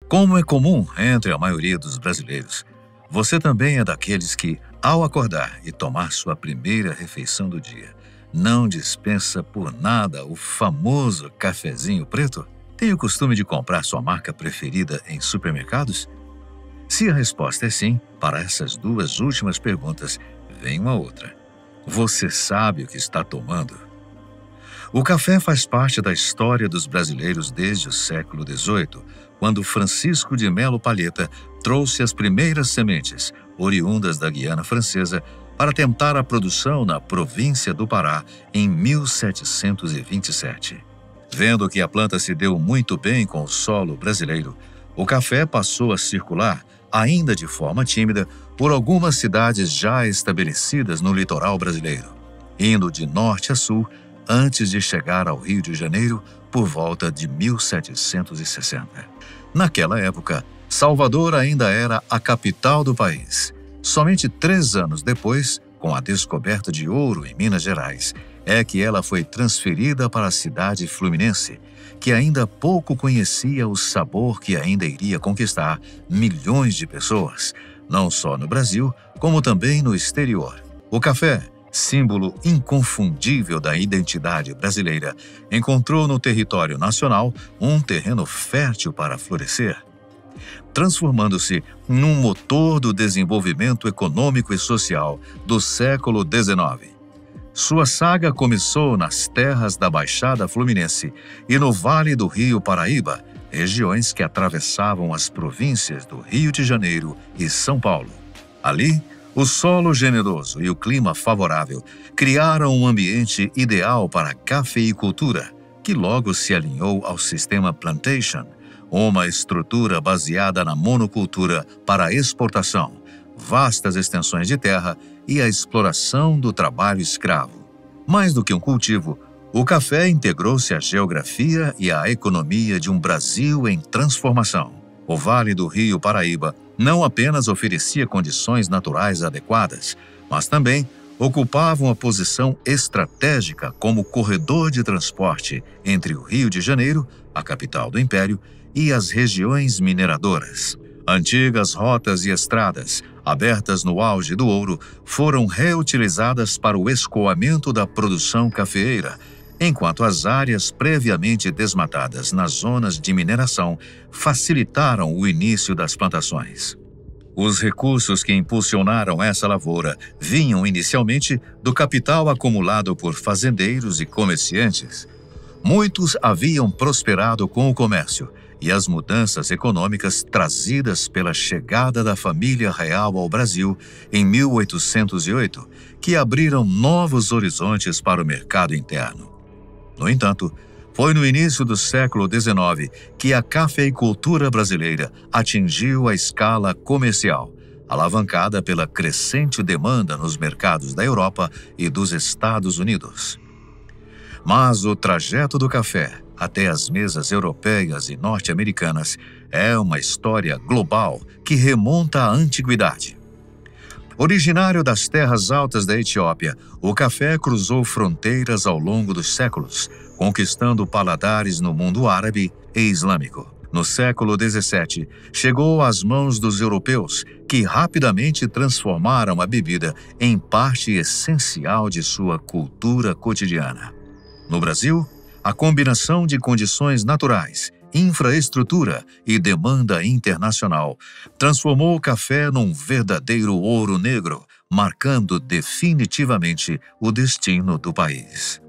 Como é comum entre a maioria dos brasileiros, você também é daqueles que, ao acordar e tomar sua primeira refeição do dia, não dispensa por nada o famoso cafezinho preto? Tem o costume de comprar sua marca preferida em supermercados? Se a resposta é sim, para essas duas últimas perguntas, vem uma outra. Você sabe o que está tomando? O café faz parte da história dos brasileiros desde o século XVIII, quando Francisco de Melo Palheta trouxe as primeiras sementes, oriundas da Guiana Francesa, para tentar a produção na província do Pará em 1727. Vendo que a planta se deu muito bem com o solo brasileiro, o café passou a circular, ainda de forma tímida, por algumas cidades já estabelecidas no litoral brasileiro, indo de norte a sul, antes de chegar ao Rio de Janeiro por volta de 1760. Naquela época, Salvador ainda era a capital do país. Somente 3 anos depois, com a descoberta de ouro em Minas Gerais, é que ela foi transferida para a cidade fluminense, que ainda pouco conhecia o sabor que ainda iria conquistar milhões de pessoas, não só no Brasil, como também no exterior. O café, símbolo inconfundível da identidade brasileira, encontrou no território nacional um terreno fértil para florescer, transformando-se num motor do desenvolvimento econômico e social do século XIX. Sua saga começou nas terras da Baixada Fluminense e no Vale do Rio Paraíba, regiões que atravessavam as províncias do Rio de Janeiro e São Paulo. Ali, o solo generoso e o clima favorável criaram um ambiente ideal para a cafeicultura, que logo se alinhou ao sistema plantation, uma estrutura baseada na monocultura para a exportação, vastas extensões de terra e a exploração do trabalho escravo. Mais do que um cultivo, o café integrou-se à geografia e à economia de um Brasil em transformação. O Vale do Rio Paraíba não apenas oferecia condições naturais adequadas, mas também ocupava uma posição estratégica como corredor de transporte entre o Rio de Janeiro, a capital do Império, e as regiões mineradoras. Antigas rotas e estradas, abertas no auge do ouro, foram reutilizadas para o escoamento da produção cafeeira, enquanto as áreas previamente desmatadas nas zonas de mineração facilitaram o início das plantações. Os recursos que impulsionaram essa lavoura vinham inicialmente do capital acumulado por fazendeiros e comerciantes. Muitos haviam prosperado com o comércio e as mudanças econômicas trazidas pela chegada da família real ao Brasil em 1808, que abriram novos horizontes para o mercado interno. No entanto, foi no início do século XIX que a cafeicultura brasileira atingiu a escala comercial, alavancada pela crescente demanda nos mercados da Europa e dos Estados Unidos. Mas o trajeto do café até as mesas europeias e norte-americanas é uma história global que remonta à antiguidade. Originário das terras altas da Etiópia, o café cruzou fronteiras ao longo dos séculos, conquistando paladares no mundo árabe e islâmico. No século XVII, chegou às mãos dos europeus, que rapidamente transformaram a bebida em parte essencial de sua cultura cotidiana. No Brasil, a combinação de condições naturais, infraestrutura e demanda internacional transformou o café num verdadeiro ouro negro, marcando definitivamente o destino do país.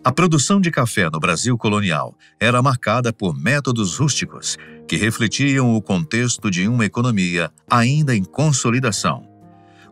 A produção de café no Brasil colonial era marcada por métodos rústicos que refletiam o contexto de uma economia ainda em consolidação.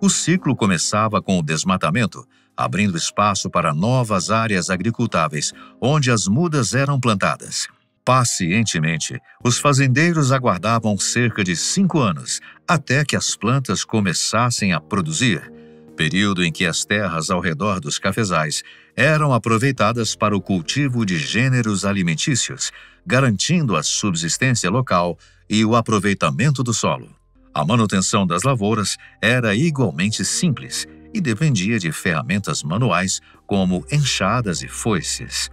O ciclo começava com o desmatamento, abrindo espaço para novas áreas agricultáveis, onde as mudas eram plantadas. Pacientemente, os fazendeiros aguardavam cerca de 5 anos até que as plantas começassem a produzir, período em que as terras ao redor dos cafezais eram aproveitadas para o cultivo de gêneros alimentícios, garantindo a subsistência local e o aproveitamento do solo. A manutenção das lavouras era igualmente simples e dependia de ferramentas manuais como enxadas e foices.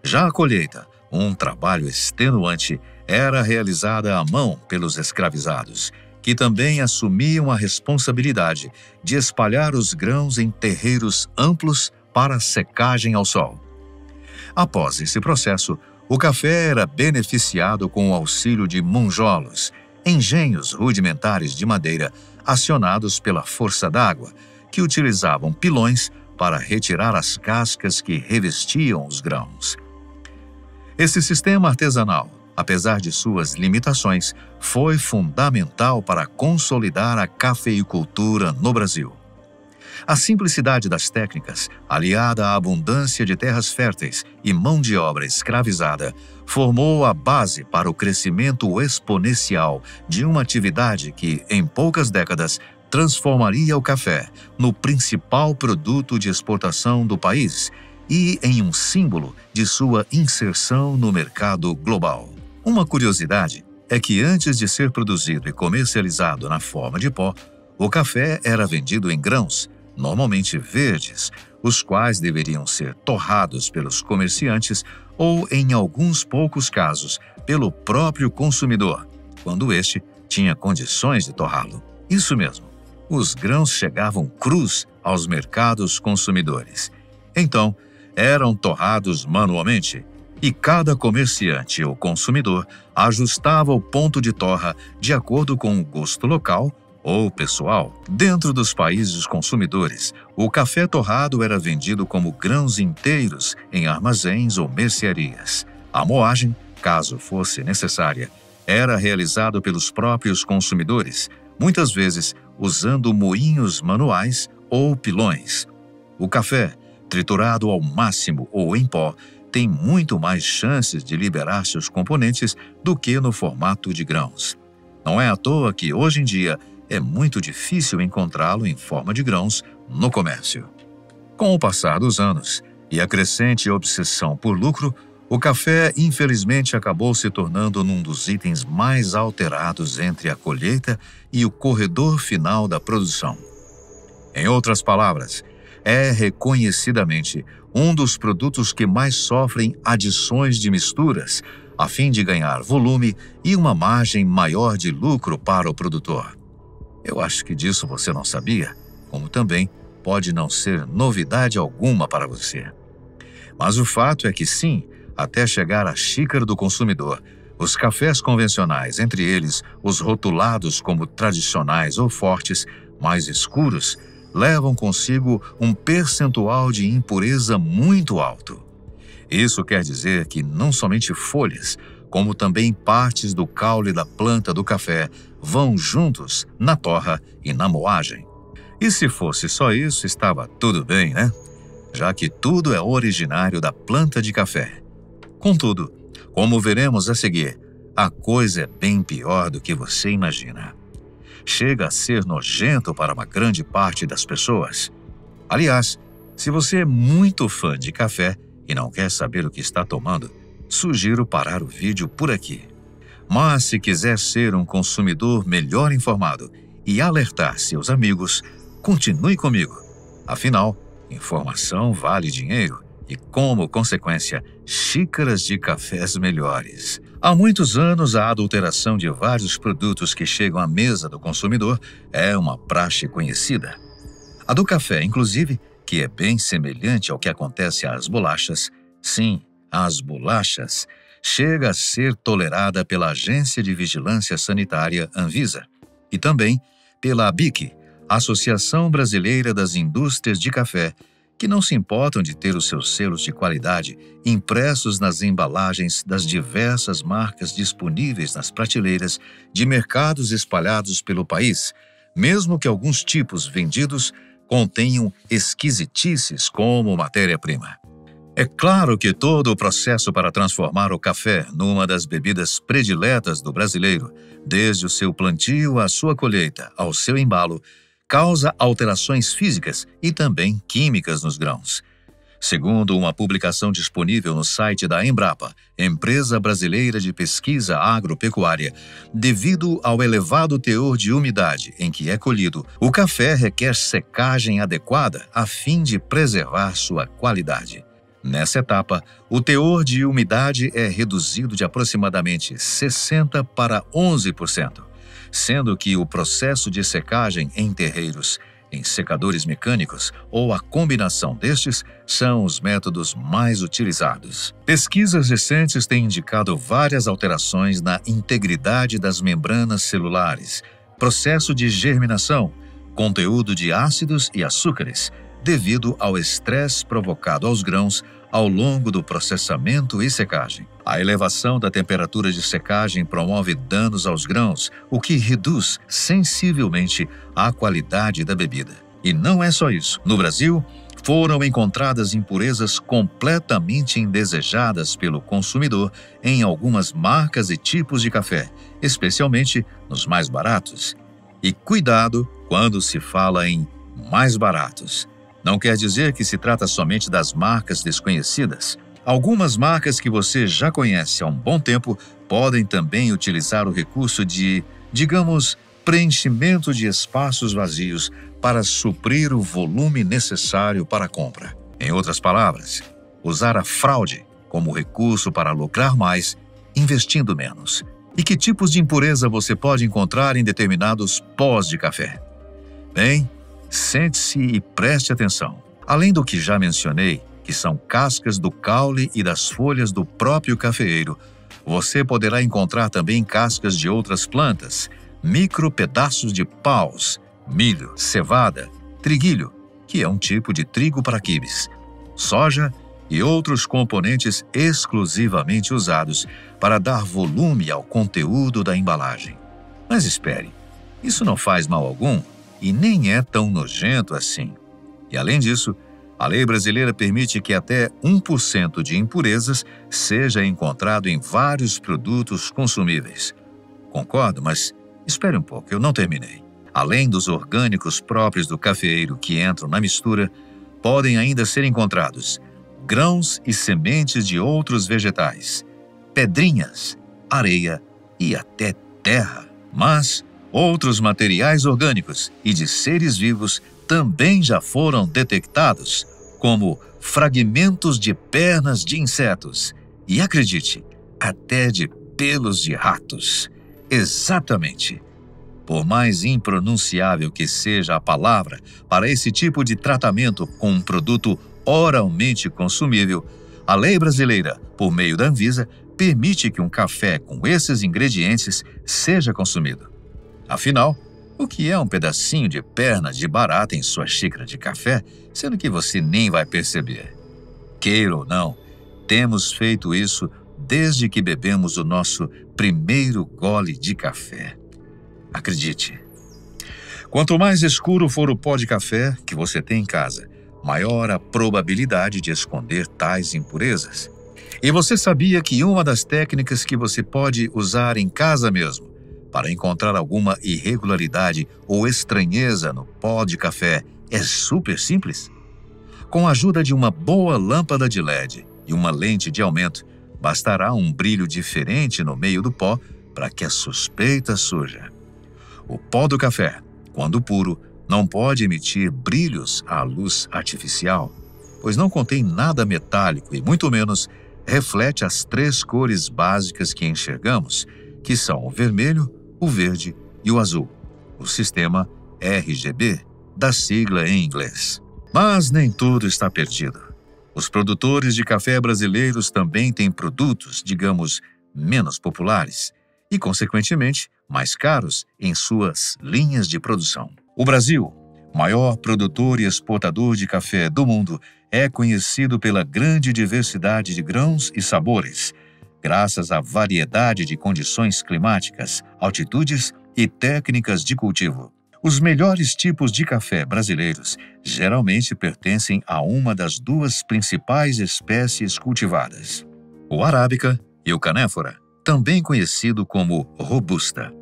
Já a colheita, um trabalho extenuante, era realizada à mão pelos escravizados, que também assumiam a responsabilidade de espalhar os grãos em terreiros amplos para secagem ao sol. Após esse processo, o café era beneficiado com o auxílio de monjolos, engenhos rudimentares de madeira acionados pela força d'água, que utilizavam pilões para retirar as cascas que revestiam os grãos. Esse sistema artesanal, apesar de suas limitações, foi fundamental para consolidar a cafeicultura no Brasil. A simplicidade das técnicas, aliada à abundância de terras férteis e mão de obra escravizada, formou a base para o crescimento exponencial de uma atividade que, em poucas décadas, transformaria o café no principal produto de exportação do país e em um símbolo de sua inserção no mercado global. Uma curiosidade é que antes de ser produzido e comercializado na forma de pó, o café era vendido em grãos, normalmente verdes, os quais deveriam ser torrados pelos comerciantes ou, em alguns poucos casos, pelo próprio consumidor, quando este tinha condições de torrá-lo. Isso mesmo, os grãos chegavam crus aos mercados consumidores. Então, eram torrados manualmente e cada comerciante ou consumidor ajustava o ponto de torra de acordo com o gosto local ou pessoal. Dentro dos países consumidores, o café torrado era vendido como grãos inteiros em armazéns ou mercearias. A moagem, caso fosse necessária, era realizada pelos próprios consumidores, muitas vezes usando moinhos manuais ou pilões. O café, triturado ao máximo ou em pó, tem muito mais chances de liberar seus componentes do que no formato de grãos. Não é à toa que, hoje em dia, é muito difícil encontrá-lo em forma de grãos no comércio. Com o passar dos anos e a crescente obsessão por lucro, o café, infelizmente, acabou se tornando um dos itens mais alterados entre a colheita e o corredor final da produção. Em outras palavras, é reconhecidamente um dos produtos que mais sofrem adições de misturas, a fim de ganhar volume e uma margem maior de lucro para o produtor. Eu acho que disso você não sabia, como também pode não ser novidade alguma para você. Mas o fato é que sim, até chegar à xícara do consumidor, os cafés convencionais, entre eles os rotulados como tradicionais ou fortes, mais escuros, levam consigo um percentual de impureza muito alto. Isso quer dizer que não somente folhas, como também partes do caule da planta do café vão juntos na torra e na moagem. E se fosse só isso, estava tudo bem, né? Já que tudo é originário da planta de café. Contudo, como veremos a seguir, a coisa é bem pior do que você imagina. Chega a ser nojento para uma grande parte das pessoas. Aliás, se você é muito fã de café e não quer saber o que está tomando, sugiro parar o vídeo por aqui. Mas se quiser ser um consumidor melhor informado e alertar seus amigos, continue comigo. Afinal, informação vale dinheiro e, como consequência, xícaras de cafés melhores. Há muitos anos, a adulteração de vários produtos que chegam à mesa do consumidor é uma praxe conhecida. A do café, inclusive, que é bem semelhante ao que acontece às bolachas, sim, às bolachas, chega a ser tolerada pela Agência de Vigilância Sanitária Anvisa e também pela ABIC, Associação Brasileira das Indústrias de Café, que não se importam de ter os seus selos de qualidade impressos nas embalagens das diversas marcas disponíveis nas prateleiras de mercados espalhados pelo país, mesmo que alguns tipos vendidos contenham esquisitices como matéria-prima. É claro que todo o processo para transformar o café numa das bebidas prediletas do brasileiro, desde o seu plantio à sua colheita, ao seu embalo, causa alterações físicas e também químicas nos grãos. Segundo uma publicação disponível no site da Embrapa, Empresa Brasileira de Pesquisa Agropecuária, devido ao elevado teor de umidade em que é colhido, o café requer secagem adequada a fim de preservar sua qualidade. Nessa etapa, o teor de umidade é reduzido de aproximadamente 60% para 11%, sendo que o processo de secagem em terreiros, em secadores mecânicos ou a combinação destes são os métodos mais utilizados. Pesquisas recentes têm indicado várias alterações na integridade das membranas celulares, processo de germinação, conteúdo de ácidos e açúcares, devido ao estresse provocado aos grãos ao longo do processamento e secagem. A elevação da temperatura de secagem promove danos aos grãos, o que reduz sensivelmente a qualidade da bebida. E não é só isso. No Brasil, foram encontradas impurezas completamente indesejadas pelo consumidor em algumas marcas e tipos de café, especialmente nos mais baratos. E cuidado quando se fala em mais baratos. Não quer dizer que se trata somente das marcas desconhecidas. Algumas marcas que você já conhece há um bom tempo podem também utilizar o recurso de, digamos, preenchimento de espaços vazios para suprir o volume necessário para a compra. Em outras palavras, usar a fraude como recurso para lucrar mais, investindo menos. E que tipos de impureza você pode encontrar em determinados pós de café? Bem, sente-se e preste atenção. Além do que já mencionei, que são cascas do caule e das folhas do próprio cafeeiro, você poderá encontrar também cascas de outras plantas, micro pedaços de paus, milho, cevada, triguilho, que é um tipo de trigo para quibes, soja e outros componentes exclusivamente usados para dar volume ao conteúdo da embalagem. Mas espere, isso não faz mal algum e nem é tão nojento assim. E além disso, a lei brasileira permite que até 1% de impurezas seja encontrado em vários produtos consumíveis. Concordo, mas espere um pouco, eu não terminei. Além dos orgânicos próprios do cafeeiro que entram na mistura, podem ainda ser encontrados grãos e sementes de outros vegetais, pedrinhas, areia e até terra. Mas outros materiais orgânicos e de seres vivos também já foram detectados, como fragmentos de pernas de insetos e, acredite, até de pelos de ratos. Exatamente. Por mais impronunciável que seja a palavra para esse tipo de tratamento com um produto oralmente consumível, a lei brasileira, por meio da Anvisa, permite que um café com esses ingredientes seja consumido. Afinal, o que é um pedacinho de perna de barata em sua xícara de café, sendo que você nem vai perceber? Queira ou não, temos feito isso desde que bebemos o nosso primeiro gole de café. Acredite, quanto mais escuro for o pó de café que você tem em casa, maior a probabilidade de esconder tais impurezas. E você sabia que uma das técnicas que você pode usar em casa mesmo, para encontrar alguma irregularidade ou estranheza no pó de café, é super simples? Com a ajuda de uma boa lâmpada de LED e uma lente de aumento, bastará um brilho diferente no meio do pó para que a suspeita surja. O pó do café, quando puro, não pode emitir brilhos à luz artificial, pois não contém nada metálico e muito menos reflete as 3 cores básicas que enxergamos, que são o vermelho, o verde e o azul, o sistema RGB, da sigla em inglês. Mas nem tudo está perdido. Os produtores de café brasileiros também têm produtos, digamos, menos populares e, consequentemente, mais caros em suas linhas de produção. O Brasil, maior produtor e exportador de café do mundo, é conhecido pela grande diversidade de grãos e sabores, graças à variedade de condições climáticas, altitudes e técnicas de cultivo. Os melhores tipos de café brasileiros geralmente pertencem a uma das 2 principais espécies cultivadas, o arábica e o canéfora, também conhecido como robusta.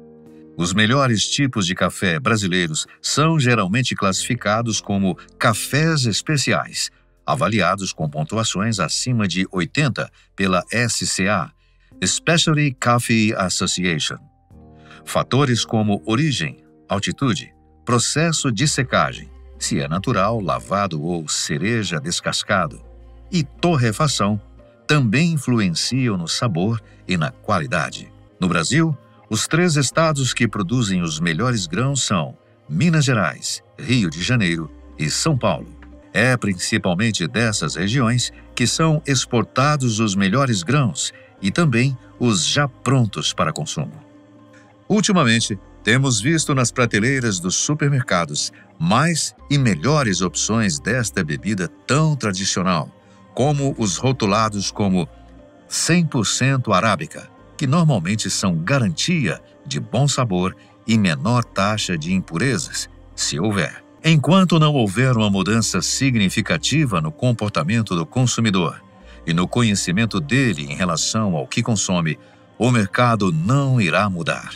Os melhores tipos de café brasileiros são geralmente classificados como cafés especiais, avaliados com pontuações acima de 80 pela SCA, Specialty Coffee Association. Fatores como origem, altitude, processo de secagem, se é natural, lavado ou cereja descascado, e torrefação também influenciam no sabor e na qualidade. No Brasil, os 3 estados que produzem os melhores grãos são Minas Gerais, Rio de Janeiro e São Paulo. É principalmente dessas regiões que são exportados os melhores grãos e também os já prontos para consumo. Ultimamente, temos visto nas prateleiras dos supermercados mais e melhores opções desta bebida tão tradicional, como os rotulados como 100% arábica, que normalmente são garantia de bom sabor e menor taxa de impurezas, se houver. Enquanto não houver uma mudança significativa no comportamento do consumidor e no conhecimento dele em relação ao que consome, o mercado não irá mudar.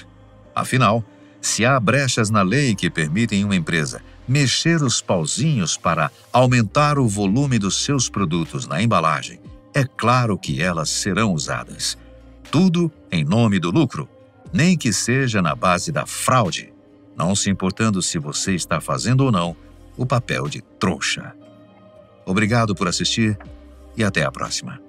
Afinal, se há brechas na lei que permitem uma empresa mexer os pauzinhos para aumentar o volume dos seus produtos na embalagem, é claro que elas serão usadas. Tudo em nome do lucro, nem que seja na base da fraude, não se importando se você está fazendo ou não o papel de trouxa. Obrigado por assistir e até a próxima.